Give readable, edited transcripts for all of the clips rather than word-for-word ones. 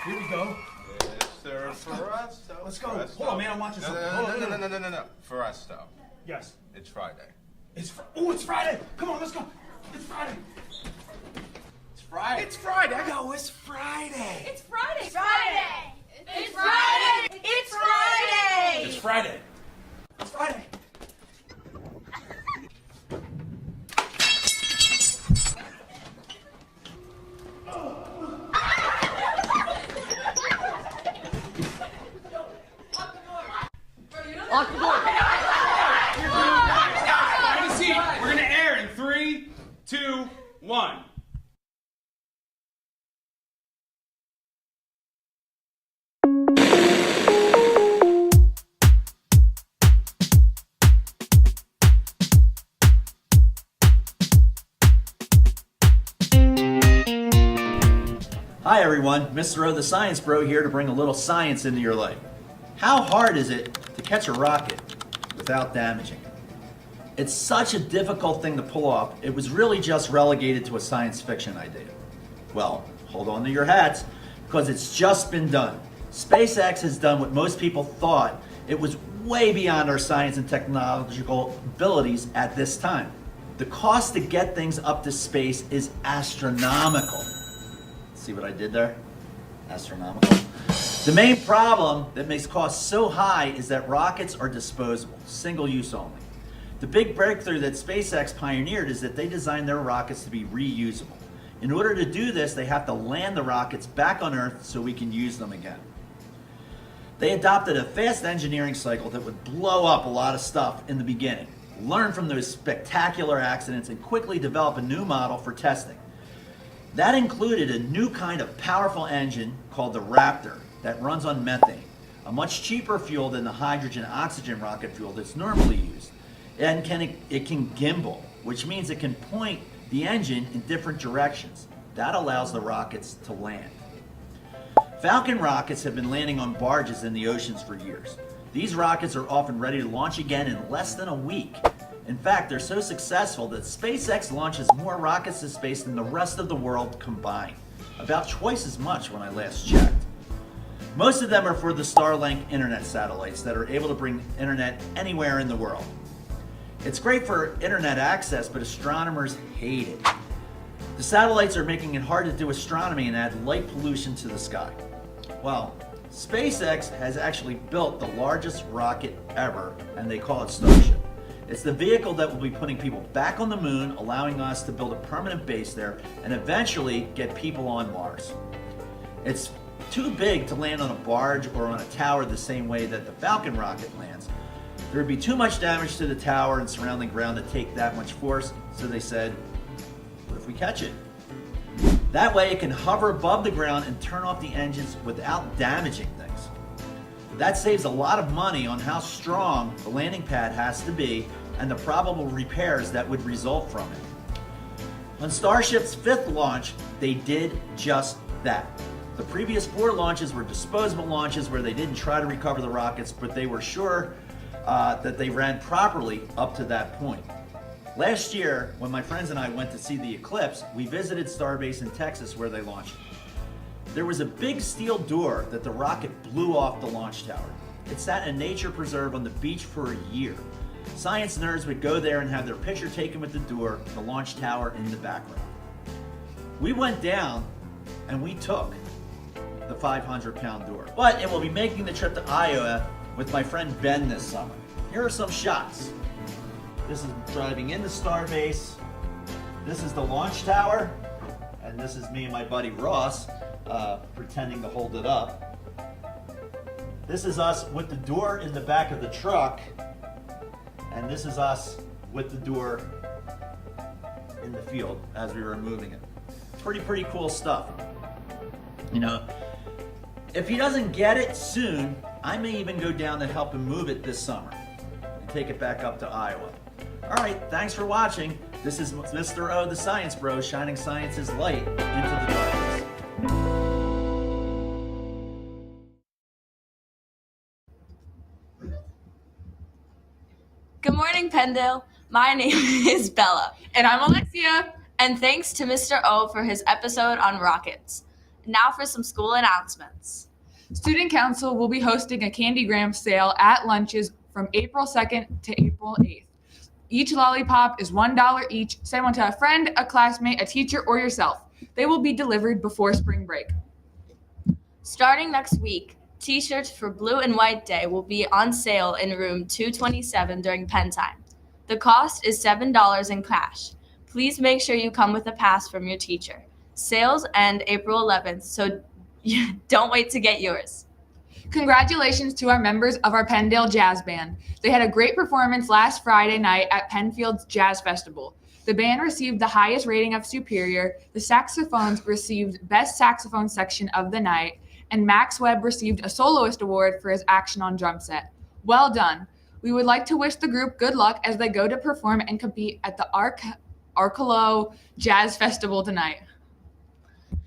Here we go. Yes, sir. Ferrasto. Let's go. Hold on, man. I'm watching something. No. Ferrasto. Yes. It's Friday. It's Friday. Come on, let's go. It's Friday. It's Friday. It's Friday. Yo, it's Friday. It's Friday. It's Friday. It's Friday. It's Friday. It's Friday. It's Friday. Lock the door. Have a seat. We're gonna air in 3, 2, 1. Hi everyone, Mr. O the Science Bro here to bring a little science into your life. How hard is it to catch a rocket without damaging it? It's such a difficult thing to pull off, it was really just relegated to a science fiction idea. Well, hold on to your hats, because it's just been done. SpaceX has done what most people thought it was way beyond our science and technological abilities at this time. The cost to get things up to space is astronomical. See what I did there? Astronomical. The main problem that makes costs so high is that rockets are disposable, single use only. The big breakthrough that SpaceX pioneered is that they designed their rockets to be reusable. In order to do this, they have to land the rockets back on Earth so we can use them again. They adopted a fast engineering cycle that would blow up a lot of stuff in the beginning, learn from those spectacular accidents, and quickly develop a new model for testing. That included a new kind of powerful engine called the Raptor that runs on methane, a much cheaper fuel than the hydrogen-oxygen rocket fuel that's normally used. And it can gimbal, which means it can point the engine in different directions. That allows the rockets to land. Falcon rockets have been landing on barges in the oceans for years. These rockets are often ready to launch again in less than a week. In fact, they're so successful that SpaceX launches more rockets to space than the rest of the world combined. About twice as much when I last checked. Most of them are for the Starlink internet satellites that are able to bring internet anywhere in the world. It's great for internet access, but astronomers hate it. The satellites are making it hard to do astronomy and add light pollution to the sky. Well, SpaceX has actually built the largest rocket ever, and they call it Starship. It's the vehicle that will be putting people back on the moon, allowing us to build a permanent base there, and eventually get people on Mars. It's too big to land on a barge or on a tower the same way that the Falcon rocket lands. There would be too much damage to the tower and surrounding ground to take that much force, so they said, what if we catch it? That way it can hover above the ground and turn off the engines without damaging things. That saves a lot of money on how strong the landing pad has to be and the probable repairs that would result from it. On Starship's 5th launch, they did just that. The previous 4 launches were disposable launches where they didn't try to recover the rockets, but they were sure that they ran properly up to that point. Last year, when my friends and I went to see the eclipse, we visited Starbase in Texas where they launched it. There was a big steel door that the rocket blew off the launch tower. It sat in a nature preserve on the beach for a year. Science nerds would go there and have their picture taken with the door, the launch tower in the background. We went down and we took the 500-pound door. But it will be making the trip to Iowa with my friend Ben this summer. Here are some shots. This is driving into Starbase. This is the launch tower. And this is me and my buddy Ross pretending to hold it up. This is us with the door in the back of the truck. And this is us with the door in the field as we were moving it. Pretty cool stuff. You know, if he doesn't get it soon, I may even go down to help him move it this summer and take it back up to Iowa. All right, thanks for watching. This is Mr. O, the Science Bro, shining science's light into the darkness. Good morning, Pendale. My name is Bella. And I'm Alexia. And thanks to Mr. O for his episode on rockets. Now for some school announcements. Student Council will be hosting a Candygram sale at lunches from April 2nd to April 8th. Each lollipop is $1 each. Send one to a friend, a classmate, a teacher, or yourself. They will be delivered before spring break. Starting next week, t-shirts for Blue and White Day will be on sale in room 227 during pen time. The cost is $7 in cash. Please make sure you come with a pass from your teacher. Sales end April 11th, so don't wait to get yours. Congratulations to our members of our Penndale Jazz Band. They had a great performance last Friday night at Penfield's Jazz Festival. The band received the highest rating of Superior, the saxophones received Best Saxophone Section of the Night, and Max Webb received a Soloist Award for his action on drum set. Well done. We would like to wish the group good luck as they go to perform and compete at the Arcalo Jazz Festival tonight.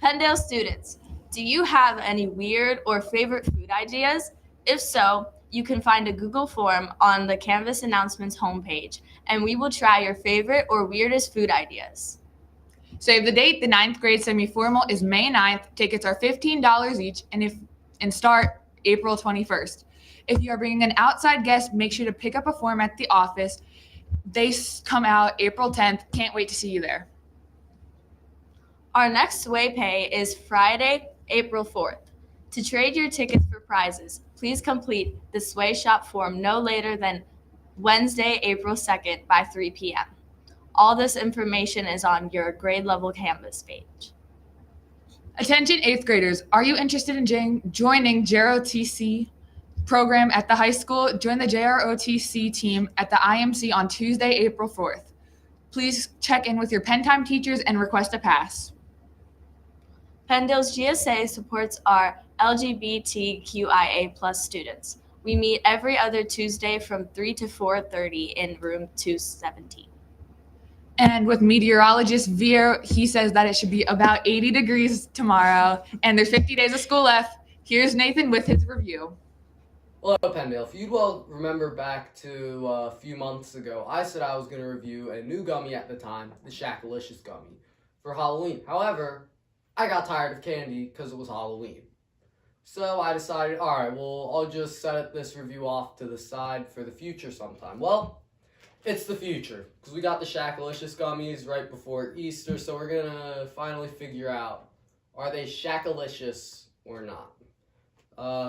Penndale students, do you have any weird or favorite food ideas? If so, you can find a Google form on the Canvas Announcements homepage, and we will try your favorite or weirdest food ideas. Save the date. The 9th grade semi-formal is May 9th. Tickets are $15 each and start April 21st. If you are bringing an outside guest, make sure to pick up a form at the office. They come out April 10th. Can't wait to see you there. Our next Sway Pay is Friday, April 4th. To trade your tickets for prizes, please complete the Sway Shop form no later than Wednesday, April 2nd by 3 p.m. All this information is on your grade level Canvas page. Attention 8th graders, are you interested in joining JROTC program at the high school? Join the JROTC team at the IMC on Tuesday, April 4th. Please check in with your pen time teachers and request a pass. Penndale's GSA supports our LGBTQIA+ students. We meet every other Tuesday from 3 to 4:30 in room 217. And with meteorologist Veer, he says that it should be about 80 degrees tomorrow, and there's 50 days of school left. Here's Nathan with his review. Hello, Penndale. If you'd well remember back to a few months ago, I said I was going to review a new gummy at the time, the Shackalicious gummy, for Halloween. However, I got tired of candy because it was Halloween. So I decided, alright, well, I'll just set this review off to the side for the future sometime. Well, it's the future, because we got the Shackalicious gummies right before Easter, so we're going to finally figure out, are they Shackalicious or not?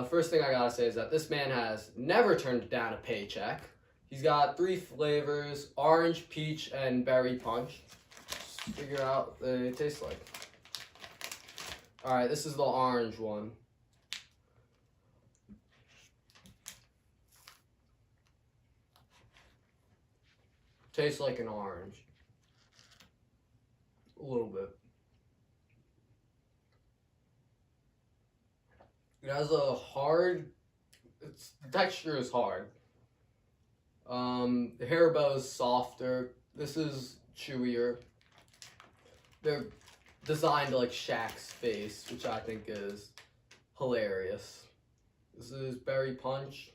First thing I gotta say is that this man has never turned down a paycheck. He's got 3 flavors, orange, peach, and berry punch. Just figure out what they taste like. Alright, this is the orange one. Tastes like an orange. A little bit. It has a hard, the texture is hard. The Haribo is softer. This is chewier. They're designed like Shaq's face, which I think is hilarious. This is berry punch.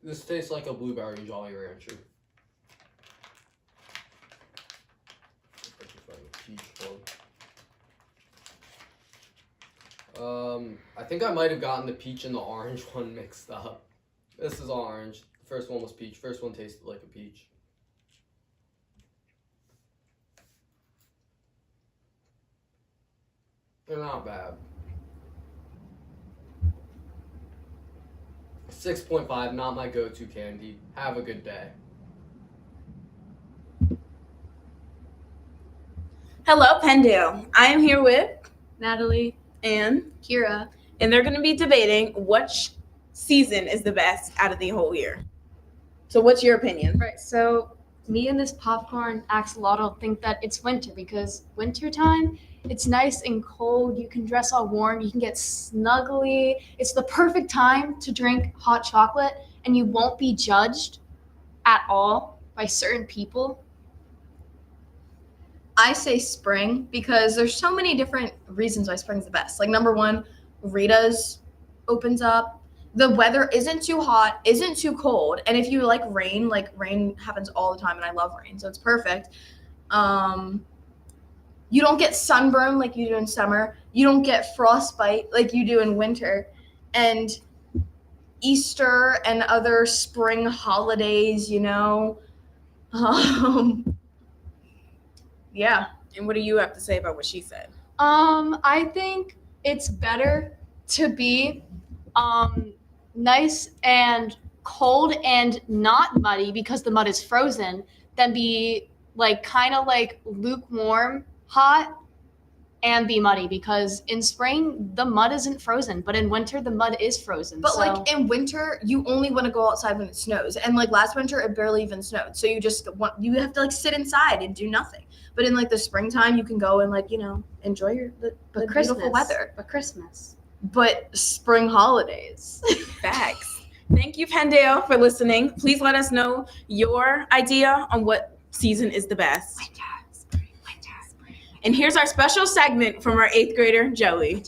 This tastes like a blueberry Jolly Rancher. I can find the peach one. I think I might have gotten the peach and the orange one mixed up. This is orange. The first one was peach. First one tasted like a peach. They're not bad. 6.5, not my go-to candy. Have a good day. Hello, Penndale. I am here with Natalie and Kira, and they're going to be debating which season is the best out of the whole year. So what's your opinion? Right, so me and this popcorn axolotl think that it's winter because wintertime, it's nice and cold. You can dress all warm. You can get snuggly. It's the perfect time to drink hot chocolate, and you won't be judged at all by certain people. I say spring because there's so many different reasons why spring's the best. Like number one, Rita's opens up. the weather isn't too hot, isn't too cold, and if you like rain happens all the time, and I love rain, so it's perfect. You don't get sunburn like you do in summer. You don't get frostbite like you do in winter. And Easter and other spring holidays, yeah. And what do you have to say about what she said? I think it's better to be nice and cold and not muddy because the mud is frozen than be like kind of like lukewarm hot and be muddy, because in spring the mud isn't frozen, but in winter the mud is frozen. But so. like in winter, you only want to go outside when it snows, and like last winter it barely even snowed, so you have to like sit inside and do nothing. But in like the springtime, you can go and like enjoy the beautiful weather. But spring holidays. Facts. Thank you, Pendale, for listening. Please let us know your idea on what season is the best. And here's our special segment from our 8th grader, Joey.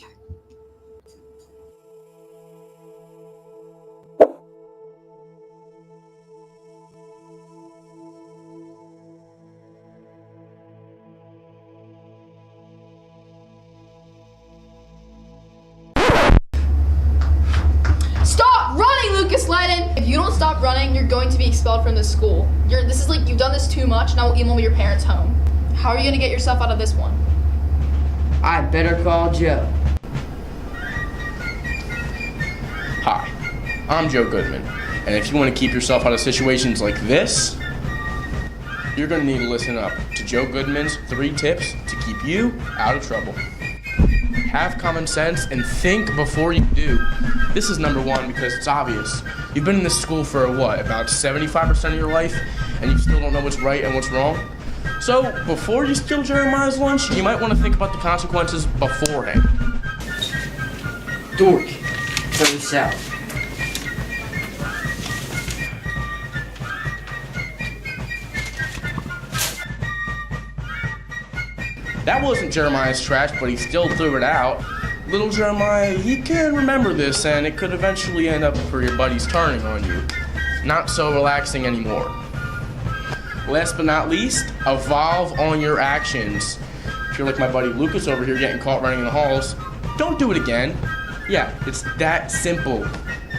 Stop running, Lucas Lennon! If you don't stop running, you're going to be expelled from this school. This is like, you've done this too much, now we'll email your parents home. How are you gonna get yourself out of this one? I better call Joe. Hi, I'm Joe Goodman, and if you want to keep yourself out of situations like this, you're going to need to listen up to Joe Goodman's 3 tips to keep you out of trouble. Have common sense and think before you do. This is number 1 because it's obvious. You've been in this school for about 75% of your life, and you still don't know what's right and what's wrong. So, before you steal Jeremiah's lunch, you might want to think about the consequences beforehand. Dork, turn south. That wasn't Jeremiah's trash, but he still threw it out. Little Jeremiah, he can remember this, and it could eventually end up for your buddies turning on you. Not so relaxing anymore. Last but not least, evolve on your actions. If you're like my buddy Lucas over here getting caught running in the halls, don't do it again. Yeah, it's that simple.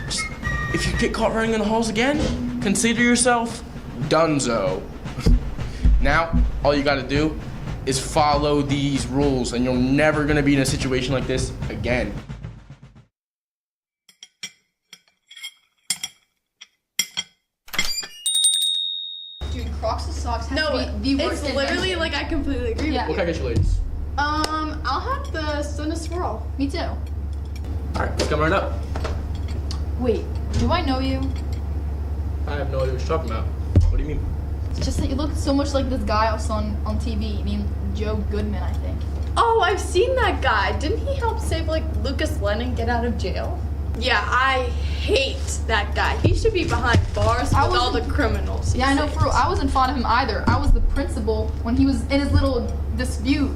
Just, if you get caught running in the halls again, consider yourself donezo. Now, all you gotta do is follow these rules, and you're never gonna be in a situation like this again. Dude, Crocs and socks have No, to be the worst it's literally invention. like I completely agree Yeah. What can I get you ladies? I'll have the Sun Swirl. Me too. Alright, let's come right up. Wait, do I know you? I have no idea what you're talking about. What do you mean? It's just that you look so much like this guy I saw on TV. I mean, Joe Goodman, I think. Oh, I've seen that guy. Didn't he help save like Lucas Lennon get out of jail? Yeah, I hate that guy. He should be behind bars with all the criminals. Yeah, I know, for real. I wasn't fond of him either. I was the principal when he was in his little dispute.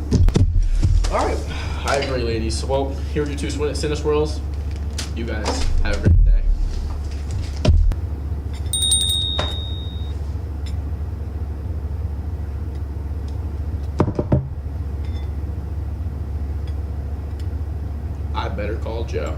Alright, I agree, ladies. Well, here are your 2 Sinner Swirls. You guys have a great day. I better call Joe.